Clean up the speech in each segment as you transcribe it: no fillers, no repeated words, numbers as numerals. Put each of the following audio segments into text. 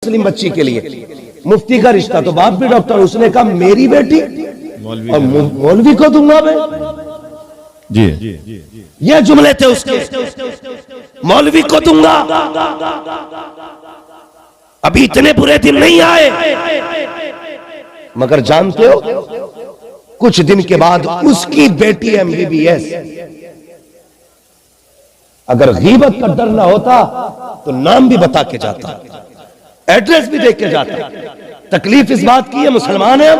मुस्लिम बच्ची के लिए, मुफ्ती का रिश्ता तो बाप भी डॉक्टर, उसने कहा मेरी बेटी और मौलवी को दूंगा मैं जी। ये जुमले थे उसके, मौलवी को दूंगा। अभी इतने बुरे दिन नहीं आए, मगर जानते हो कुछ दिन के बाद उसकी बेटी MBBS। अगर गीबत का डर ना होता तो नाम भी बता के जाता, एड्रेस भी देख के जाता। तकलीफ इस बात की है, मुसलमान है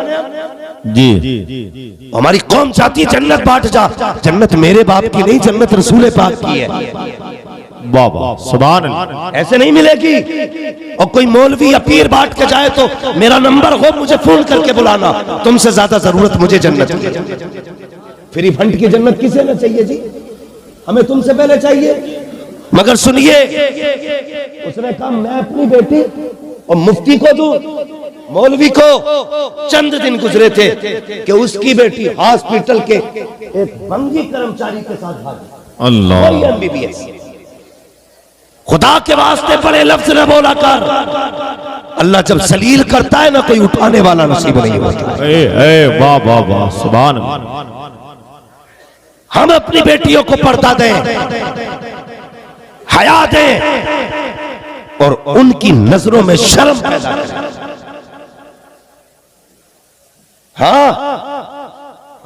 जी, हमारी कौम चाहती है जन्नत बांट जा। जन्नत मेरे बाप की नहीं, जन्नत रसूल पाक की है। बाबा सुभान अल्लाह, ऐसे नहीं मिलेगी। और कोई मौलवी या पीर बांट के जाए तो मेरा नंबर हो, मुझे फोन करके बुलाना, तुमसे ज्यादा जरूरत मुझे जन्नत की। फ्री फंड की जन्नत किसे ना चाहिए जी, हमें तुमसे पहले चाहिए। मगर सुनिए, उसने कहा मैं अपनी बेटी और मुफ्ती को दूं, मौलवी को। चंद दिन गुजरे थे कि उसकी बेटी हॉस्पिटल के एक बंगी कर्मचारी के साथ भागी। अल्लाह, MBBS। खुदा के वास्ते बड़े लफ्ज न बोला कर। अल्लाह जब सलील करता है ना, कोई उठाने वाला नसीब नहीं होता। वाह वाह वाह, सुभान। हम अपनी बेटियों को पर्दा दें, हया दें और उनकी नजरों में शर्म पैदा करें। हाँ,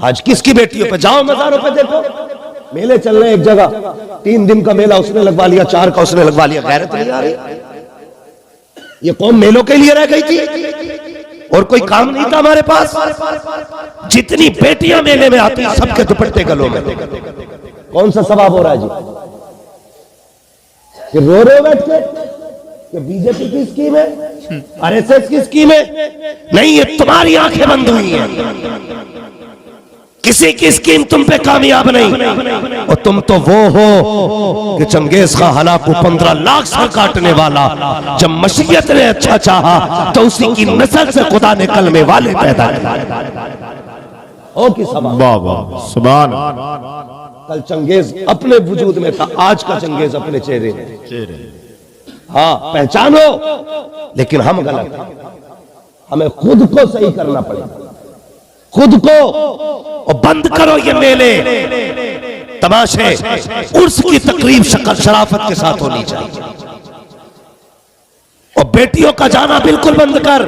आज किसकी बेटियों पे जाओ, मज़ारों पे देखो, मेले चल रहे हैं। एक जगह 3 दिन का मेला उसने लगवा लिया, 4 का उसने लगवा लिया। गैरत नहीं आ रही? ये कौम मेलों के लिए रह गई थी और कोई काम नहीं था हमारे पास। जितनी बेटियां मेले में आती, सबके दुपट्टे गलों में। कौन सा सवाब हो रहा है जी? कि रो रहे हो बैठ के कि बीजेपी की स्कीम है, RSS की स्कीम है? नहीं, ये तुम्हारी आंखें बंद हुई हैं। किसी की स्कीम तुम पे कामयाब नहीं। और तुम तो वो हो कि चंगेज खां हलाकू 15 लाख सर काटने वाला, जब मशीयत ने अच्छा चाहा तो उसी की नस्ल से खुदा ने कलमे वाले पैदा किए। सुभान। कल चंगेज अपने वजूद में था, आज का चंगेज अपने चेहरे में। हाँ, पहचानो। लेकिन हम गलत हैं, हमें खुद को सही करना पड़ेगा, खुद को। और बंद करो ये मेले तमाशे, उर्स की तकरीब शक्ल शराफत के साथ होनी चाहिए। और बेटियों का जाना बिल्कुल बंद कर।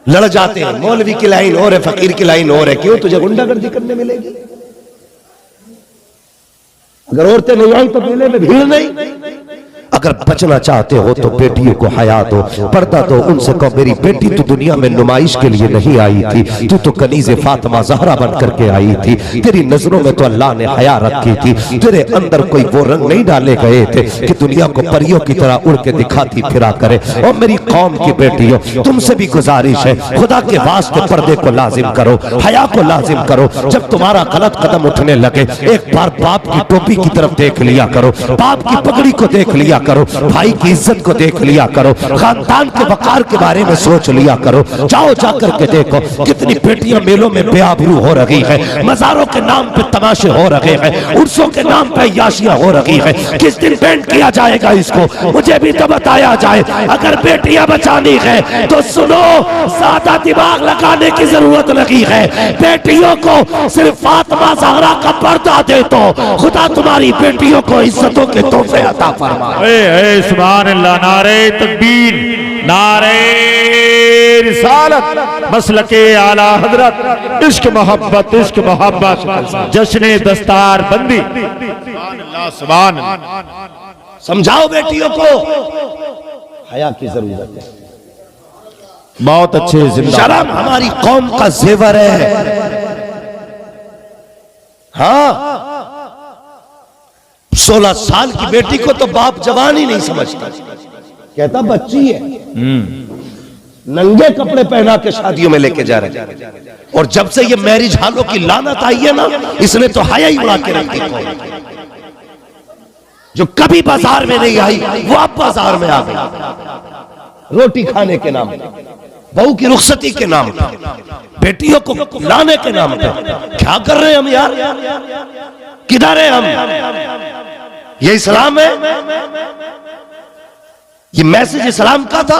लड़ जाते हैं, मौलवी की लाइन और है, फकीर की लाइन और है। क्यों? तुझे गुंडागर्दी करने मिलेगी। अगर औरतें नहीं आई तो मेले में भीड़ नहीं। अगर बचना चाहते हो तो बेटियों को हया दो, पर्दा दो। उनसे कहो मेरी बेटी तो दुनिया में नुमाइश के लिए नहीं आई थी, तू तो कनीज़े फातिमा ज़हरा बन करके आई थी। तेरी नजरों में तो अल्लाह ने हया रखी थी। तेरे अंदर कोई वो रंग नहीं डाले गए थे कि दुनिया को परियों की तरह उड़ के दिखाती फिरा करे। और मेरी कौम की बेटियों, तुमसे भी गुजारिश है, खुदा के वास्ते पर्दे को लाजिम करो, हया को लाजिम करो। जब तुम्हारा गलत कदम उठने लगे, एक बार बाप की टोपी की तरफ देख लिया करो, बाप की पगड़ी को देख लिया करो, भाई की इज्जत को देख लिया करो, खानदान के वकार के बारे में सोच लिया करो। जाओ जाकर के देखो कितनी बेटियां मेलों में बेआबरू हो रही है, मज़ारों के नाम पे तमाशे हो रहे हैं, उर्सों के नाम पे याशियां हो रही है। किस दिन बैंड किया जाएगा इसको, मुझे भी तो बताया जाए। अगर बेटियां बचानी है तो सुनो, ज्यादा दिमाग लगाने की जरूरत नहीं है। बेटियों को सिर्फ फातिमा ज़हरा का पर्दा दे दो, खुदा तुम्हारी बेटियों को इज्जतों के तोहफे अता फरमाए। सुभान अल्लाह, नारे तकबीर, नारे रिसालत, मसलके आला हजरत, इश्क मोहब्बत, इश्क मोहब्बत, जश्न दस्तार बंदी। सुभान अल्लाह, सुभान। समझाओ बेटियों को हया की जरूरत है। बहुत अच्छे। शर्म हमारी कौम का जेवर है। हाँ, 16 साल की बेटी को तो बाप जवान ही नहीं समझता, कहता बच्ची है। नंगे कपड़े पहना के शादियों में लेके जा रहे हैं। और जब से ये मैरिज हालों की लानत आई है ना, इसने तो हया ही उड़ा के रखी। जो कभी बाजार में नहीं आई वो अब बाजार में आ गई, रोटी खाने के नाम पे, बहू की रुखसती के नाम पे, बेटियों को लाने के नाम पे। क्या कर रहे हैं हम यार? किधर है हम? ये इस्लाम है? ये मैसेज इस्लाम का था।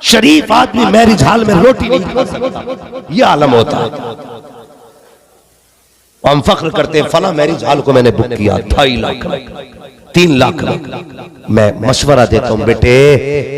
शरीफ आदमी मैरिज हॉल में रोटी नहीं खा सकता, यह आलम होता है। हम फख्र करते हैं फला मैरिज हॉल को मैंने बुक किया 2.5 लाख 3 लाख में। मैं मशवरा देता हूं बेटे,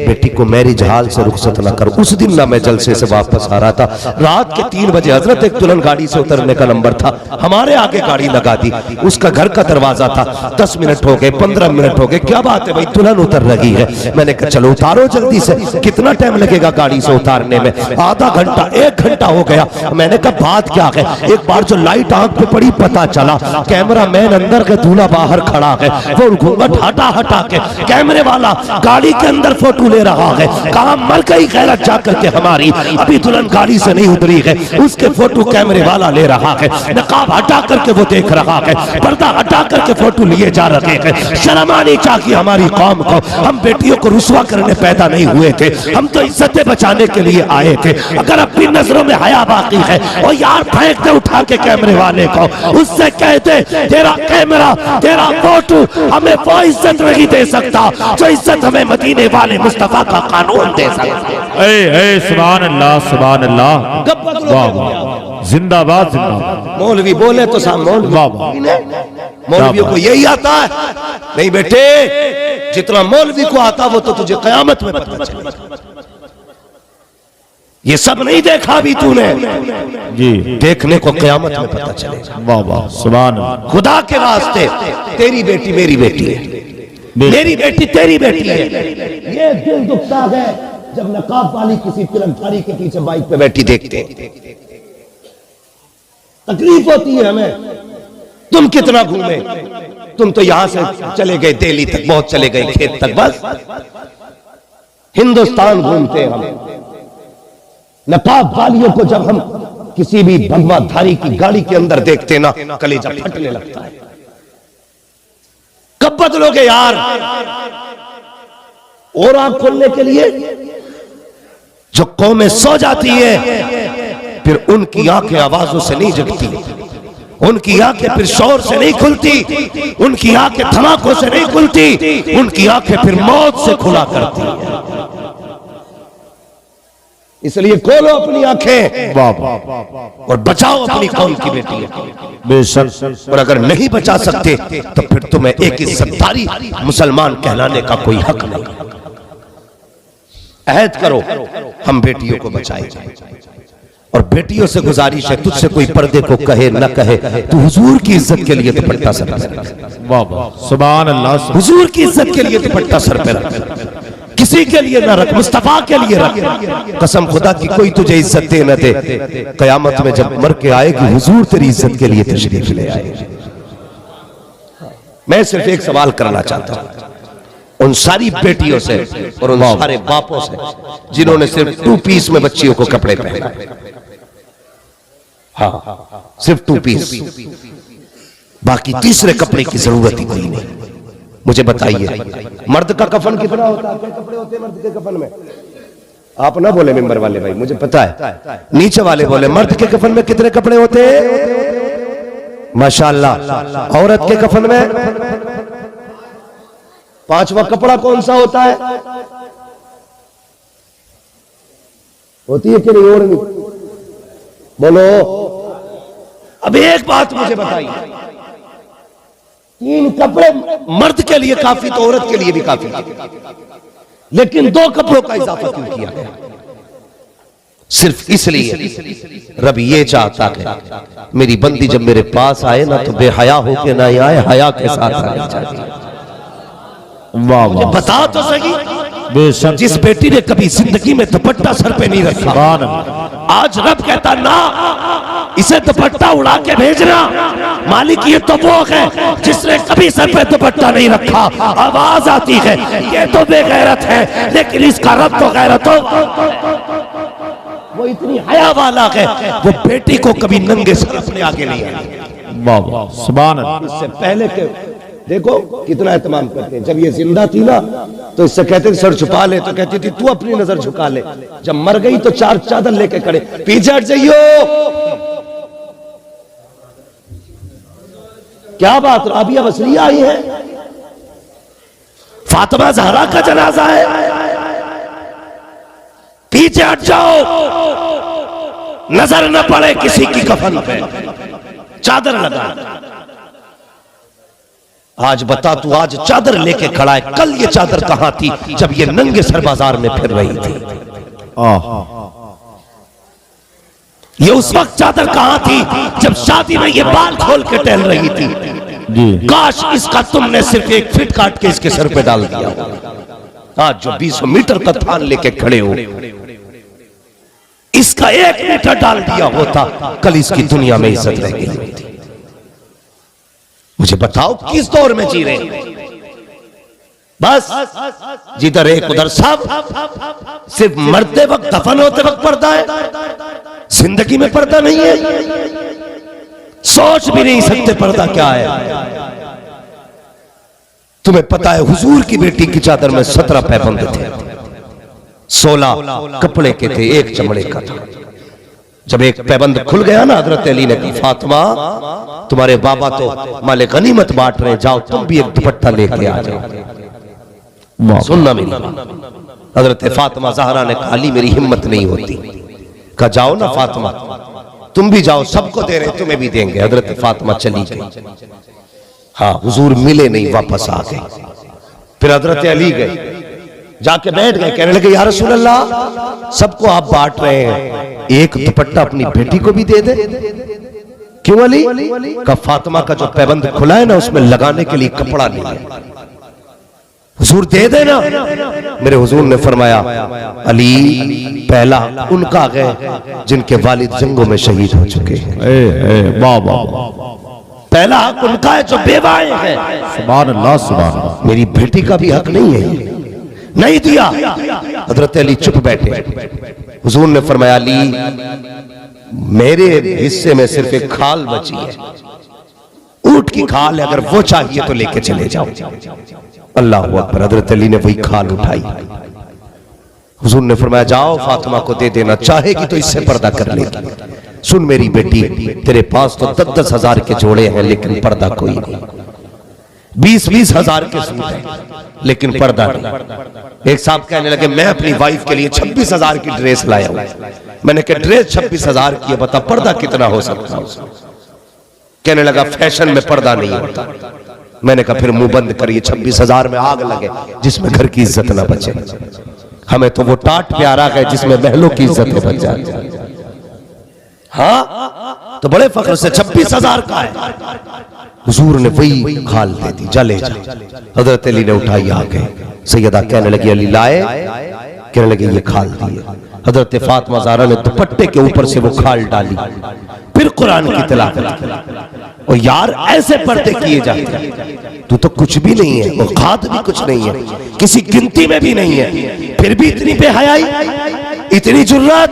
बेटी को मैरिज हॉल से रुखसत ना कर। उस दिन ना मैं जलसे से वापस आ रहा था, रात के 3 बजे हजरत एक दुल्हन गाड़ी से उतरने का नंबर था, हमारे आगे गाड़ी लगा दी। उसका घर का दरवाजा था। 10 मिनट हो गए, 15 मिनट हो गए, क्या बात है भाई दुल्हन उतर रही है। मैंने कहा चलो उतारो जल्दी से। कितना टाइम लगेगा गाड़ी से उतारने में? आधा घंटा 1 घंटा हो गया। मैंने कहा बात क्या है? एक बार जो लाइट आंख पे पड़ी पता चला कैमरा मैन अंदर के, दूल्हा बाहर खड़ा है। वो घूंघट हटा के कैमरे वाला गाड़ी के अंदर फोटो ले रहा है। कहा मर गई गैरत जाकर के हमारी, अभी दुल्हन गाड़ी से नहीं उतरी है, उसके फोटो कैमरे वाला ले रहा है। नकाब हटा करके वो देख रहा है, पर्दा हटा करके फोटो लिए जा रहे हैं। शर्म आनी चाहिए हमारी कौम को। हम बेटियों को रुसवा करने पैदा नहीं हुए थे, हम तो इज्जतें बचाने के लिए आए थे। अगर अपनी नजरों में हया बाकी है और यार फेंक दे उठा के कैमरे वाले को, उससे कहते तेरा कैमरा तेरा फोटो हमें वो इज्जत नहीं दे सकता जो इज्जत हमें मदीने वाले मुस्तफा का कानून दे सकता। ए सुभान अल्लाह सुभान अल्लाह, वाह जिंदाबाद जिंदाबाद। मौलवी बोले तो साहब मौलवियों को यही आता है? नहीं बेटे, जितना मौलवी को आता वो तो तुझे क़यामत में पता चलेगा। ये सब नहीं देखा भी तूने जी, देखने को क़यामत में पता चलेगा। वाह वाह सुभान अल्लाह। खुदा के वास्ते तेरी बेटी मेरी बेटी है, मेरी बेटी तेरी बेटी है। ये दिल दुखता है जब नकाब वाली किसी तिरंगारी के पीछे बाइक पे बैठी देखते हैं, तकलीफ होती है हमें। तुम कितना घूमे, तुम तो यहां से चले गए दिल्ली तक, बहुत चले गए खेत तक, बस हिंदुस्तान घूमते हम। नकाब वालियों को जब हम किसी भी भगवाधारी की गाड़ी के अंदर देखते ना, कलेजा फटने लगता है। कब बदलोगे यार? और आंख खोलने के लिए जो कौमें सो जाती है फिर उनकी आंखें आवाजों से नहीं जगती, उनकी आंखें फिर शोर से नहीं खुलती, उनकी आंखें धमाकों से नहीं खुलती, उनकी आंखें फिर मौत से खुला करती है। इसलिए खोलो अपनी आंखें और बचाओ अपनी कौम की बेटी बेशक। और अगर नहीं बचा सकते तो फिर तुम्हें एक इज्जतदारी मुसलमान कहलाने का कोई हक नहीं। अहद करो हम बेटियों को बचाएंगे। और बेटियों से गुजारिश है, तुझसे कोई पर्दे को कहे न कहे, तू हुजूर की इज्जत के लिए दुपट्टा सर पे रख। वाह वाह सुभान अल्लाह। हुजूर की इज्जत के लिए दुपट्टा सर पे रख, किसी के लिए ना रख, मुस्तफा के लिए रख। कसम खुदा की कोई तुझे इज्जत दे न दे, कयामत में जब मर के आएगी हुजूर तेरी इज्जत के लिए तशरीफ ले आएगी। मैं सिर्फ एक सवाल करना चाहता हूं उन सारी बेटियों से और उन सारे बापों से जिन्होंने सिर्फ 2 पीस में बच्चियों को कपड़े पहने। हाँ, सिर्फ 2 पीस, बाकी तीसरे कपड़े की जरूरत ही कोई नहीं। मुझे बताइए मर्द का कफन कितना होता है? क्या कपड़े होते हैं मर्द के कफन में? आप ना बोले मेंबर वाले भाई, मुझे पता है। नीचे वाले बोले मर्द के कफन में कितने कपड़े होते हैं? माशाअल्लाह। औरत के कफन में 5वां कपड़ा कौन सा होता है? होती है कि नहीं? और बोलो। अब एक बात मुझे बताइए, 3 कपड़े मर्द के लिए काफी तो औरत के लिए भी काफी, लेकिन 2 कपड़ों का इजाफा क्यों किया गया? सिर्फ इसलिए रब ये चाहता है मेरी बंदी जब मेरे पास आए ना तो बेहया होके ना आए, हया के साथ आनी चाहिए। वाह वाह। बता तो सही, बेशक जिस बेटी ने कभी जिंदगी में दुपट्टा सर पे नहीं रखा, आज रब कहता ना इसे दुपट्टा उड़ा के भेजना। मालिक ये तो वो है जिसने कभी सर पे दुपट्टा नहीं रखा। आवाज आती है ये तो बेगैरत है, लेकिन इसका रब तो गैरत हो, वो इतनी हया वाला है, वो बेटी को कभी नंगे सर अपने आगे नहीं आया। वाह वाह सुभान अल्लाह। इससे पहले के देखो कितना एहतमाम करते हैं। जब ये जिंदा थी ना तो इससे कहते थे सर छुपा ले, तो कहती थी तू अपनी नजर झुका ले। जब मर गई तो 4 चादर लेके खड़े, पीछे हट जाइयो। क्या बात, राबिया वसलिया आई है, फातिमा ज़हरा का जनाजा है, पीछे हट जाओ, नजर न पड़े किसी की कफन पे, चादर लगा। आज बता तू, आज चादर लेके खड़ा है, कल ये चादर कहां थी जब ये नंगे सर बाजार में फिर रही थी? ये उस वक्त चादर कहां थी जब शादी में ये बाल खोल के टहल रही थी? जी। काश इसका तुमने सिर्फ एक फिट काट के इसके सर पे डाल दिया। आज जो 200 मीटर का थान लेके खड़े हो, इसका 1 मीटर डाल दिया होता, कल इसकी दुनिया में इज्जत रह गई होती। मुझे बताओ किस दौर में जी रहे? बस जिधर एक उधर सब, सिर्फ मरते वक्त दफन होते वक्त पर्दा है, जिंदगी में पर्दा नहीं है। सोच भी नहीं सकते पर्दा क्या है। तुम्हें पता है हुजूर की बेटी की चादर में 17 पैबंद थे, 16 कपड़े के थे, 1 चमड़े का था। जब एक पैबंद खुल गया ना, हजरत अली ने कहा फातिमा तुम्हारे बाबा तो माले गनीमत बांट रहे, जाओ तुम भी एक दुपट्टा लेके आ जाओ। सुनना मेरी, हजरत फातिमा ज़हरा ने कहा मेरी हिम्मत नहीं होती। कहा जाओ ना फातिमा, तुम भी जाओ, सबको दे रहे तुम्हें भी देंगे। हजरत फातिमा चली गई। हाँ, हुजूर मिले नहीं, वापस आ गए। फिर हजरत अली गए, जाके बैठ गए, कहने लगे या रसूल अल्लाह सबको आप बांट रहे हैं, एक दुपट्टा अपनी बेटी को भी दे दे। क्यों अली? का फातिमा का जो पैबंद खुला है ना, उसमें लगाने के लिए कपड़ा नहीं है, हुजूर दे देना। मेरे हुजूर ने फरमाया अली पहला उनका गए जिनके वालिद जंगों में शहीद हो चुके हैं। पहला हक उनका है जो बेवाएं हैं। सुभान अल्लाह, सुभान अल्लाह। मेरी बेटी का भी हक नहीं है, नहीं दिया। हजरत अली चुप बैठे। हुजूर ने फरमाया अली मेरे हिस्से में सिर्फ एक खाल बची है, ऊंट की खाल है, अगर वो चाहिए तो लेके चले जाओ। अल्लाह अकबर। हजरत अली ने वही खाल उठाई। हुजूर ने फरमाया जाओ फातिमा को दे देना, चाहेगी तो इससे पर्दा कर लेगी। सुन मेरी बेटी, तेरे पास तो 10-10 हजार के जोड़े हैं, लेकिन पर्दा कोई नहीं। 20-20 हजार के सूट हैं, लेकिन पर्दा नहीं। एक साहब कहने लगे मैं अपनी वाइफ के लिए 26 हजार की ड्रेस लाया हूं। मैंने कहा ड्रेस 26 हजार की है, बता पर्दा कितना हो सकता है? कहने लगा फैशन में पर्दा नहीं होता। मैंने कहा फिर मुंह बंद करिए, 26 हजार में आग लगे जिसमें घर की इज्जत ना बचे। हमें तो वो टाट प्यारा है जिसमें महलों की इज्जत बच जाए। हाँ तो बड़े फख्र से 26 हजार का है। हुजूर ने वही खाल दे दी, जा ले जा। हजरत अली ने उठाई, आ गए। सैयदा कहने लगी अली लाए? कहने लगे ये खाल दिए। हजरत फातिमा ज़हरा ने दुपट्टे के ऊपर से वो खाल डाली, फिर कुरान की तिलावत की। और यार ऐसे पर्दे किए जाते हैं, तू तो कुछ भी नहीं है, औकात भी कुछ नहीं है, किसी गिनती में भी नहीं है, फिर भी इतनी बेहयाई, इतनी जुर्रत।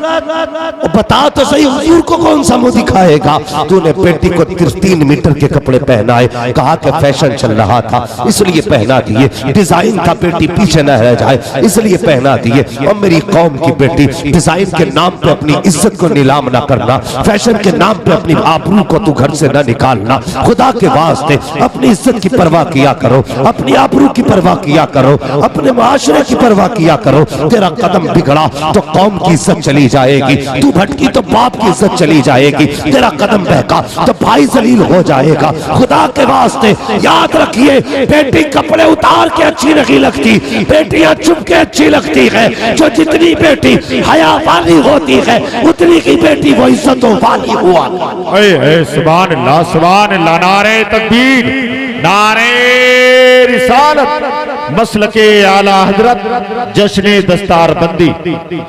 बता तो सही हुजूर को कौन सा मुंह दिखाएगा? तूने बेटी को 3 मीटर के कपड़े पहनाए, कहा कि फैशन चल रहा था इसलिए पहना दिए, डिजाइन का बेटी पीछे न रह जाए इसलिए पहना दिए। और मेरी कौम की बेटी, डिजाइन के नाम पे अपनी इज्जत को नीलाम ना करना, फैशन के नाम पे अपनी आबरू को तू घर से न निकालना। खुदा के वास्ते अपनी इज्जत की परवाह किया करो, अपनी आबरू की परवाह किया करो, अपने माशरे की परवाह किया करो। तेरा कदम बिगड़ा तो कौम की इज्जत चली जाएगी, तू भटकी तो बाप की इज्जत चली जाएगी, तेरा कदम बहका तो भाई जलील हो जाएगा। खुदा के वास्ते याद रखिए, बेटी कपड़े उतार के अच्छी नहीं लगती, बेटियां चुप के अच्छी लगती है। जो जितनी बेटी हया वाली होती है उतनी की बेटी वो इज्जतों वाली हुआ। सुभान अल्लाह, सुभान अल्लाह। नारे तकबीर, नारे रिसालत, मसलके आला हजरत, जश्ने दस्तार बंदी।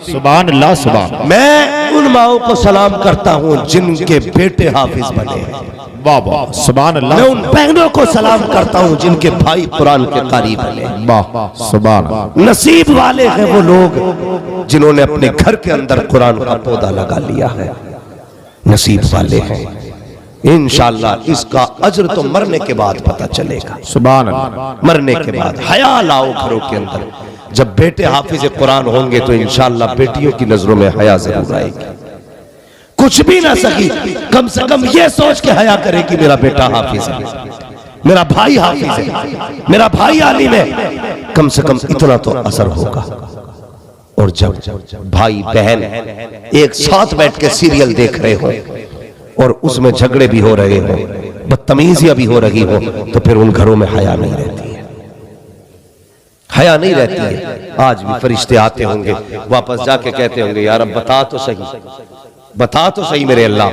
सुभान अल्लाह, सुभान। मैं उन माओं को सलाम करता हूं जिनके बेटे हाफिज बने हैं। वाह वाह, सुभान अल्लाह। मैं उन बहनों को सलाम करता हूं जिनके भाई कुरान के कारी बने। वाह, सुभान। नसीब वाले हैं वो लोग जिन्होंने अपने घर के अंदर कुरान का पौधा लगा लिया है, नसीब वाले हैं। इंशाअल्लाह इसका अजर तो मरने के बाद पता चलेगा। सुभान अल्लाह। मरने के बाद हया लाओ घरों के अंदर। जब बेटे हाफिज कुरान होंगे तो इंशाअल्लाह बेटियों की नजरों में हया जरूर आएगी। कुछ भी ना सकी, कम से कम ये सोच के हया करे कि मेरा बेटा हाफिज है। मेरा भाई हाफिज है, मेरा भाई आलिम है, कम से कम इतना तो असर होगा। और जब भाई बहन एक साथ बैठ के सीरियल देख रहे हो और उसमें झगड़े भी हो रहे हो, बदतमीजियां भी हो रही हो, तो फिर उन घरों में हया नहीं रहती है, हया नहीं रहती है। आज भी फरिश्ते आते होंगे, वापस जाके कहते होंगे यार अब बता तो सही, बता तो सही मेरे अल्लाह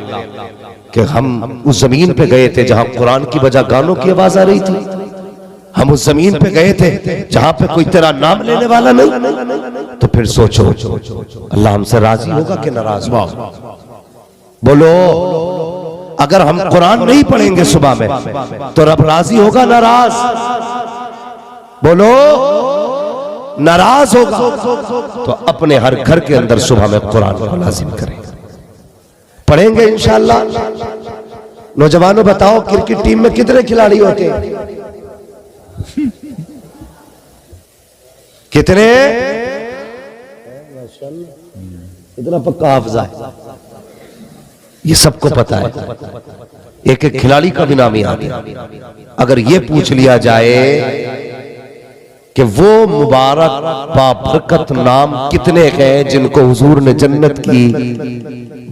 कि हम उस जमीन पे गए थे जहां कुरान की बजाय गानों की आवाज आ रही थी, हम उस जमीन पे गए थे जहां पे कोई तेरा नाम लेने वाला नहीं। तो फिर सोचो अल्लाह हमसे राजी होगा कि नाराज होगा? बोलो, अगर हम कुरान नहीं पढ़ेंगे सुबह में तो रब राजी होगा नाराज? बोलो, नाराज होगा। तो अपने हर घर के अंदर सुबह में कुरान को लाजिम करें, पढ़ेंगे इंशाअल्लाह। नौजवानों बताओ, क्रिकेट टीम में कितने खिलाड़ी होते हैं? कितने? इतना पक्का हाफिज़ा है, ये सबको पता है। एक एक खिलाड़ी का भी नाम याद है। अगर ये पूछ लिया जाए कि वो मुबारक बाबरकत नाम कितने हैं जिनको हुजूर ने जन्नत की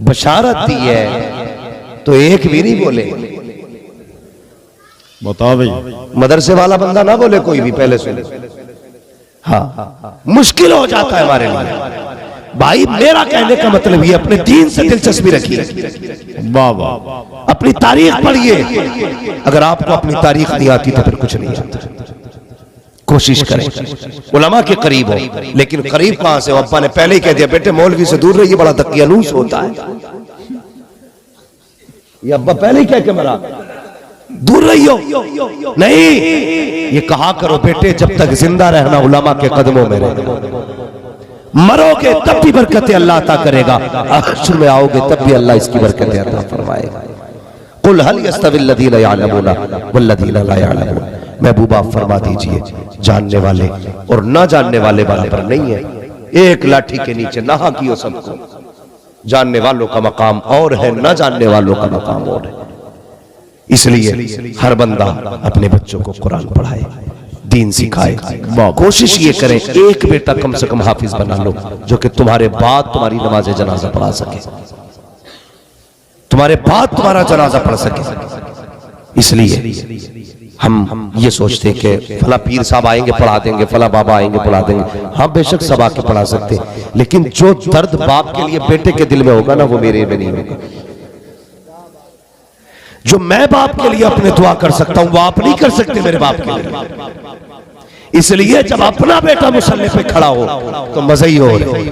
बशारत दी है, तो एक भी नहीं बोले। बताओ भाई, मदरसे वाला बंदा ना बोले कोई भी, पहले सुने। हाँ, मुश्किल हो जाता है हमारे लिए। भाई मेरा कहने का मतलब ये, अपने दीन से दिलचस्पी रखिए, बाबा अपनी तारीख पढ़िए। अगर आपको अपनी तारीख नहीं आती तो फिर कुछ नहीं आता। कोशिश करें उलमा के करीब हो, लेकिन करीब कहां से? अब्बा ने पहले ही कह दिया बेटे मौलवी से दूर रहिए, बड़ा दकियानूस होता है। ये अब्बा पहले ही कह के मरा, दूर रहियो। नहीं, ये कहा करो बेटे जब तक जिंदा रहना उलमा के कदमों में रहे, मरोगे तब भी बरकतें अल्लाह अता करेगा, हश्र में आओगे तब भी अल्लाह इसकी बरकतें अता फरमाएगा। कुल हल यस्तविल लदीना यअलमूना वल्लदीना ला यअलमून। महबूबा फरमा दीजिए, जानने वाले और ना जानने वाले बराबर नहीं है। एक लाठी के नीचे ना कियो सबको। जानने वालों का मकाम और है, ना जानने वालों का मकाम और है। इसलिए हर बंदा अपने बच्चों को कुरान पढ़ाए, दीन सिखाए। कोशिश ये करें एक बेटा कम से कम हाफिज बना लो, जो कि तुम्हारे बाद तुम्हारी नमाज जनाजा पढ़ा सके, तुम्हारे बाद तुम्हारा जनाजा पढ़ सके। इसलिए हम ये सोचते कि फला पीर साहब आएंगे पढ़ा देंगे, फला बाबा आएंगे पढ़ा देंगे। हाँ बेशक सब आके पढ़ा सकते, लेकिन जो दर्द बाप के लिए बेटे के दिल में होगा ना, वो मेरे में नहीं होगा। जो मैं बाप के लिए अपने दुआ कर सकता हूं वो आप नहीं कर सकते मेरे बाप के लिए। इसलिए जब अपना बेटा मुसल्ले पे खड़ा हो तो मजा ही हो रहा है।